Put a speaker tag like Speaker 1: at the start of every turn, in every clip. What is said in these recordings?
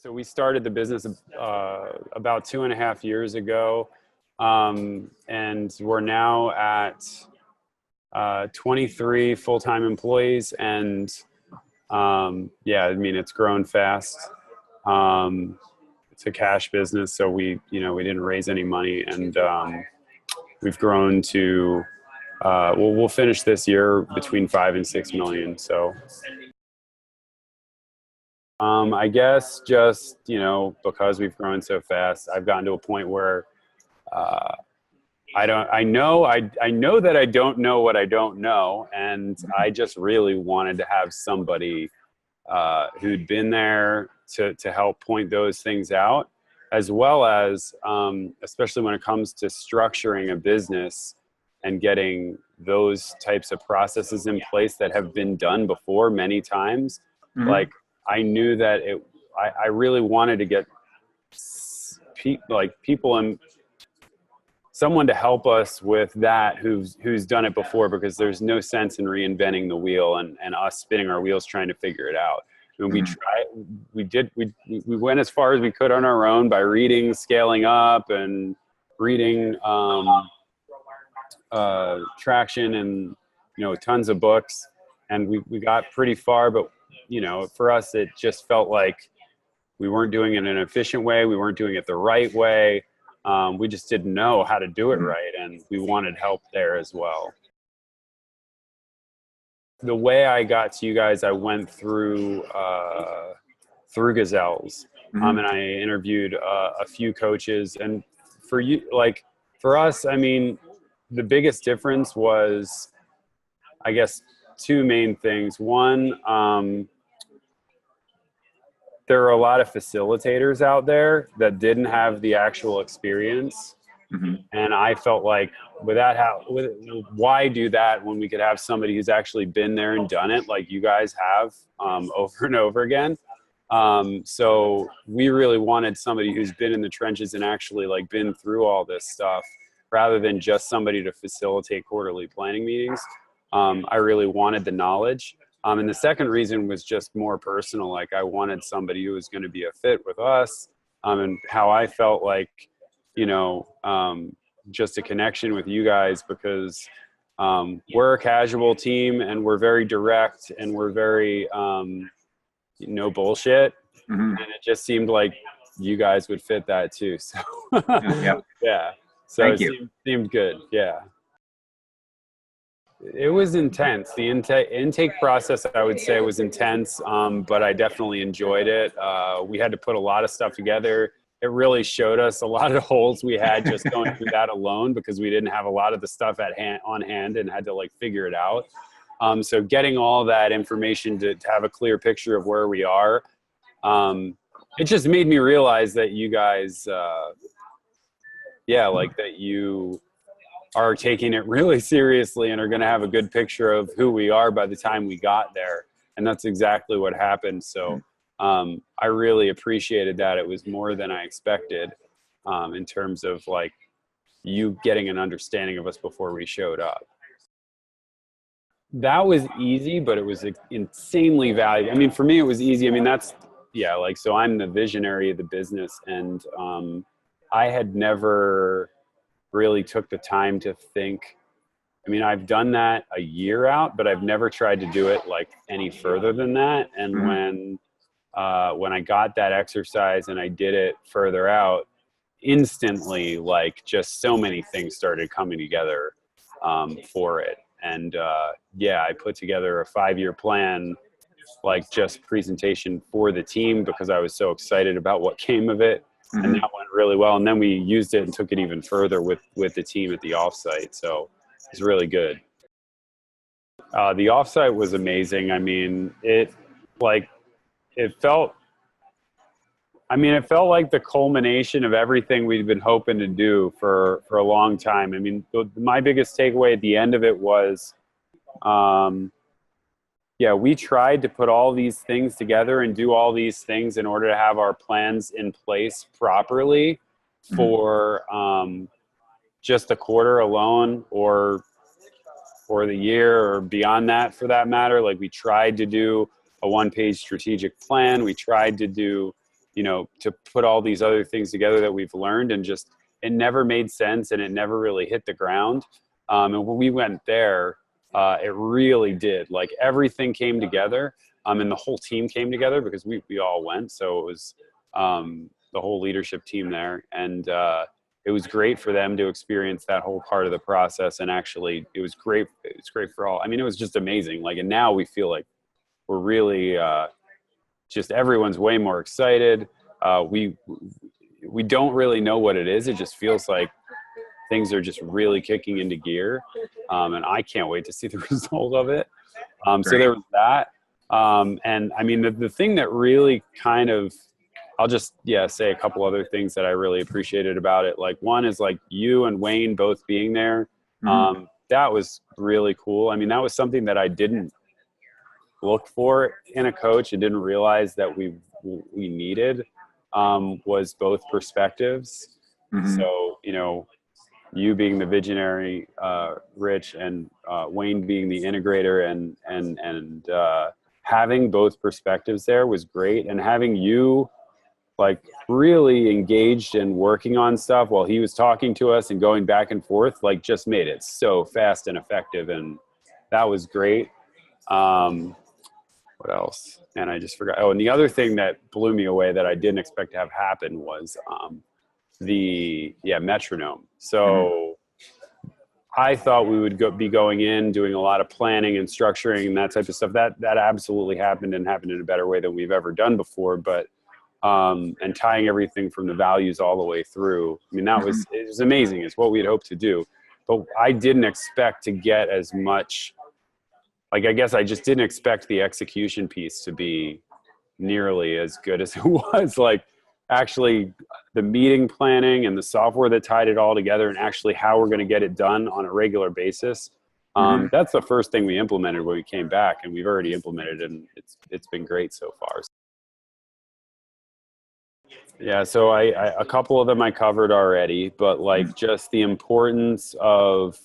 Speaker 1: So we started the business about 2.5 years ago, and we're now at 23 full-time employees, and yeah, I mean, it's grown fast. It's a cash business, so we didn't raise any money, and we've grown to we'll finish this year between 5 and 6 million. So I guess just because we've grown so fast, I've gotten to a point where I know that I don't know what I don't know, and I just really wanted to have somebody who'd been there to help point those things out, as well as especially when it comes to structuring a business and getting those types of processes in place that have been done before many times. Mm-hmm. Like, I knew that I really wanted to get people and someone to help us with that who's done it before, because there's no sense in reinventing the wheel and us spinning our wheels trying to figure it out. When we tried, we went as far as we could on our own by reading Scaling Up and reading Traction and tons of books, and we got pretty far, but for us it just felt like we weren't doing it in an efficient way, we weren't doing it the right way. We just didn't know how to do it right, and we wanted help there as well. The way I got to you guys, I went through Gazelles, and I interviewed a few coaches. And for us, I mean, the biggest difference was, I guess, two main things. One, there are a lot of facilitators out there that didn't have the actual experience. And I felt like why do that when we could have somebody who's actually been there and done it like you guys have over and over again. So we really wanted somebody who's been in the trenches and actually been through all this stuff, rather than just somebody to facilitate quarterly planning meetings. I really wanted the knowledge. And the second reason was just more personal. Like, I wanted somebody who was going to be a fit with us, and how I felt like, just a connection with you guys, because we're a casual team and we're very direct and we're very no bullshit. And it just seemed like you guys would fit that too. So yeah. So it seemed good. Yeah. It was intense. The intake process, I would say, was intense, but I definitely enjoyed it. We had to put a lot of stuff together. It really showed us a lot of the holes we had just going through that alone, because we didn't have a lot of the stuff on hand and had to figure it out. So getting all that information to have a clear picture of where we are, it just made me realize that you guys, that you are taking it really seriously and are going to have a good picture of who we are by the time we got there. And that's exactly what happened. So I really appreciated that. It was more than I expected, in terms of you getting an understanding of us before we showed up. That was easy, but it was insanely valuable. I mean, for me, it was easy. I mean, so I'm the visionary of the business, and I had never really took the time to think. I mean, I've done that a year out, but I've never tried to do it any further than that. And when I got that exercise and I did it further out, instantly, just so many things started coming together for it. And I put together a 5-year plan, just presentation for the team, because I was so excited about what came of it. And that went really well. And then we used it and took it even further with the team at the offsite. So it's really good. The offsite was amazing. I mean, it felt like the culmination of everything we'd been hoping to do for a long time. I mean, my biggest takeaway at the end of it was, we tried to put all these things together and do all these things in order to have our plans in place properly for just the quarter alone, or the year, or beyond that for that matter. We tried to do a 1-page strategic plan. We tried to do to put all these other things together that we've learned, and just, it never made sense and it never really hit the ground. And when we went there, it really did. Like everything came together, and the whole team came together because we all went. So it was the whole leadership team there, and it was great for them to experience that whole part of the process. And actually, it was great. It was great for all. I mean, it was just amazing. Like, and now we feel like we're really just everyone's way more excited. We don't really know what it is. It just feels like things are just really kicking into gear, and I can't wait to see the result of it. So there was that, and I mean the thing that really kind of, I'll just say a couple other things that I really appreciated about it. Like one is like you and Wayne both being there. That was really cool. I mean, that was something that I didn't look for in a coach and didn't realize that we needed, was both perspectives. So, you being the visionary, Rich, and Wayne being the integrator, and having both perspectives there was great. And having you like really engaged and working on stuff while he was talking to us and going back and forth, like just made it so fast and effective. And that was great. What else? And I just forgot. Oh, and the other thing that blew me away that I didn't expect to have happen was the metronome. So I thought we would be going in, doing a lot of planning and structuring and that type of stuff. That absolutely happened, and happened in a better way than we've ever done before. But and tying everything from the values all the way through. I mean, it was amazing. It's what we had hoped to do. But I didn't expect to get as much, like, I guess I just didn't expect the execution piece to be nearly as good as it was. Like, actually, the meeting planning and the software that tied it all together, and actually how we're going to get it done on a regular basis. That's the first thing we implemented when we came back, and we've already implemented it, and it's been great so far. Yeah, so I a couple of them I covered already, but like just the importance of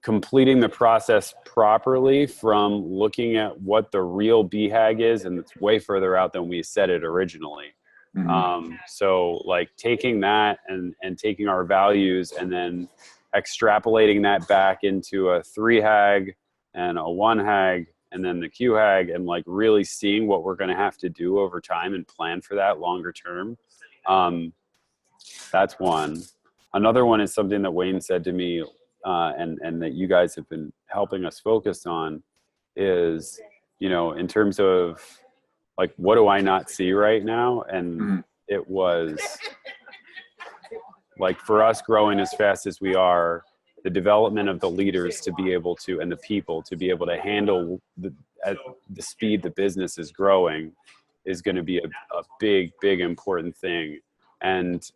Speaker 1: completing the process properly, from looking at what the real BHAG is, and it's way further out than we said it originally. So like taking that and taking our values and then extrapolating that back into a 3HAG and a 1HAG and then the QHAG, and like really seeing what we're going to have to do over time and plan for that longer term. That's one. Another one is something that Wayne said to me, and that you guys have been helping us focus on, is, in terms of like, what do I not see right now? And it was like, for us growing as fast as we are, the development of the leaders to be able to, and the people to be able to handle at the speed the business is growing, is going to be a big important thing. And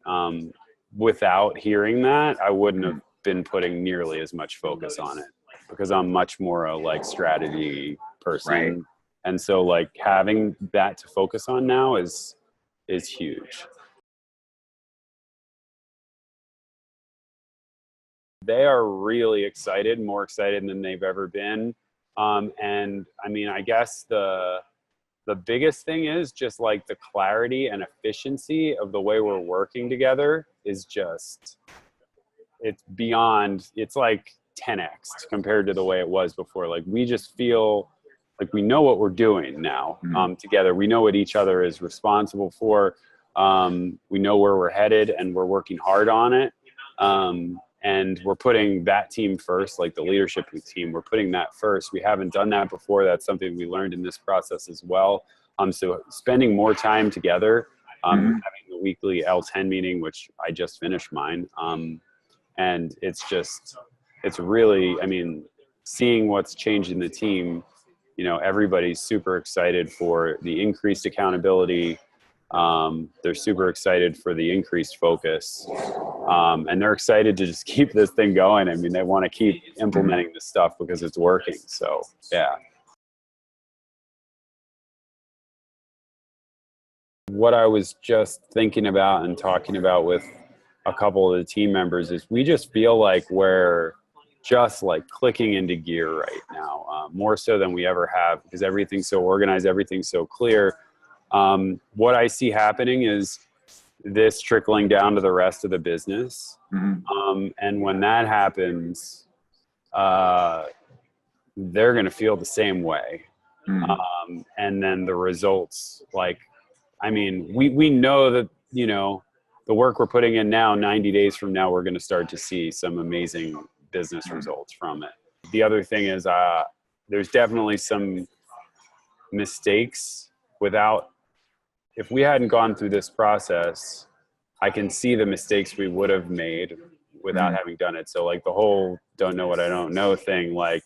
Speaker 1: without hearing that, I wouldn't have been putting nearly as much focus on it, because I'm much more a like strategy person. Right. And so like having that to focus on now is huge. They are really excited, more excited than they've ever been. And I mean, I guess the biggest thing is just like the clarity and efficiency of the way we're working together is just, it's beyond, it's like 10x compared to the way it was before. Like, we just feel like we know what we're doing now together. We know what each other is responsible for. We know where we're headed, and we're working hard on it. And we're putting that team first, like the leadership team, we're putting that first. We haven't done that before. That's something we learned in this process as well. So spending more time together, having the weekly L10 meeting, which I just finished mine. And it's really, I mean, seeing what's changed in the team, everybody's super excited for the increased accountability. They're super excited for the increased focus. And they're excited to just keep this thing going. I mean, they want to keep implementing this stuff because it's working. So, yeah. What I was just thinking about and talking about with a couple of the team members is we just feel like we're just like clicking into gear right now, more so than we ever have, because everything's so organized, everything's so clear. What I see happening is this trickling down to the rest of the business. And when that happens, they're going to feel the same way. And then the results, like, I mean, we know that, you know, the work we're putting in now, 90 days from now, we're going to start to see some amazing business results from it. The other thing is, there's definitely some mistakes if we hadn't gone through this process, I can see the mistakes we would have made without having done it. So like the whole don't know what I don't know thing, like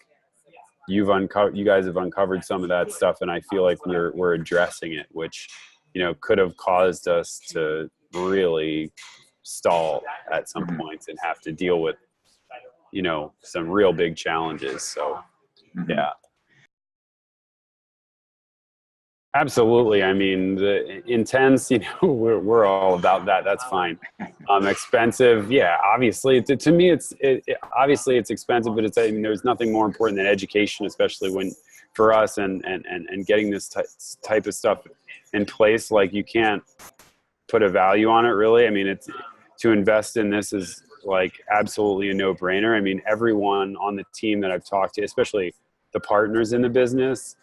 Speaker 1: you guys have uncovered some of that stuff, and I feel like we're addressing it, which, you know, could have caused us to really stall at some points and have to deal with, you know, some real big challenges. So yeah. Absolutely. I mean, the intense, you know, we're all about that. That's fine. Expensive. Yeah, obviously to me, obviously it's expensive, but I mean, there's nothing more important than education, especially for us and getting this type of stuff in place. Like, you can't put a value on it, really. I mean, to invest in this is like absolutely a no-brainer. I mean, everyone on the team that I've talked to, especially the partners in the business,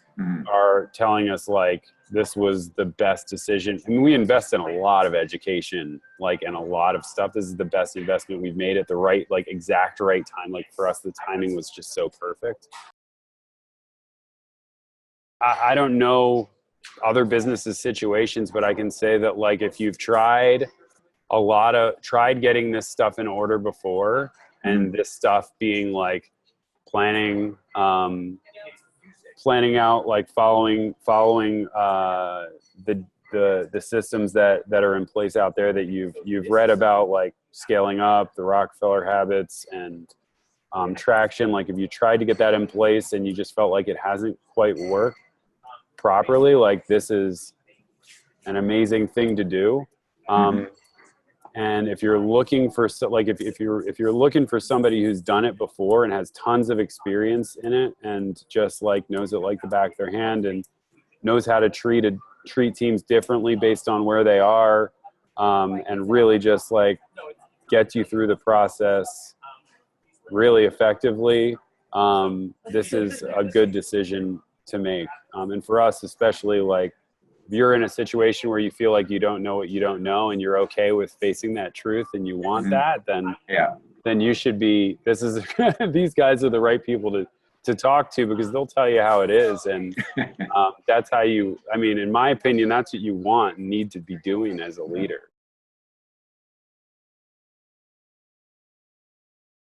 Speaker 1: are telling us like this was the best decision. I mean, we invest in a lot of education, like, and a lot of stuff. This is the best investment we've made at the right, like, exact right time. Like, for us, the timing was just so perfect. I don't know other businesses' situations, but I can say that, like, if you've tried getting this stuff in order before, and this stuff being like planning out, like following the systems that are in place out there that you've read about, like scaling up, the Rockefeller habits, and traction. Like, if you tried to get that in place and you just felt like it hasn't quite worked properly, like, this is an amazing thing to do. And if you're looking for, like, if you're looking for somebody who's done it before and has tons of experience in it, and just like knows it like the back of their hand, and knows how to treat teams differently based on where they are, and really just like get you through the process really effectively, this is a good decision to make. And for us, especially, like, if you're in a situation where you feel like you don't know what you don't know, and you're okay with facing that truth, and you want that, then you should be, these guys are the right people to talk to, because they'll tell you how it is. And that's how I mean, in my opinion, that's what you want and need to be doing as a leader.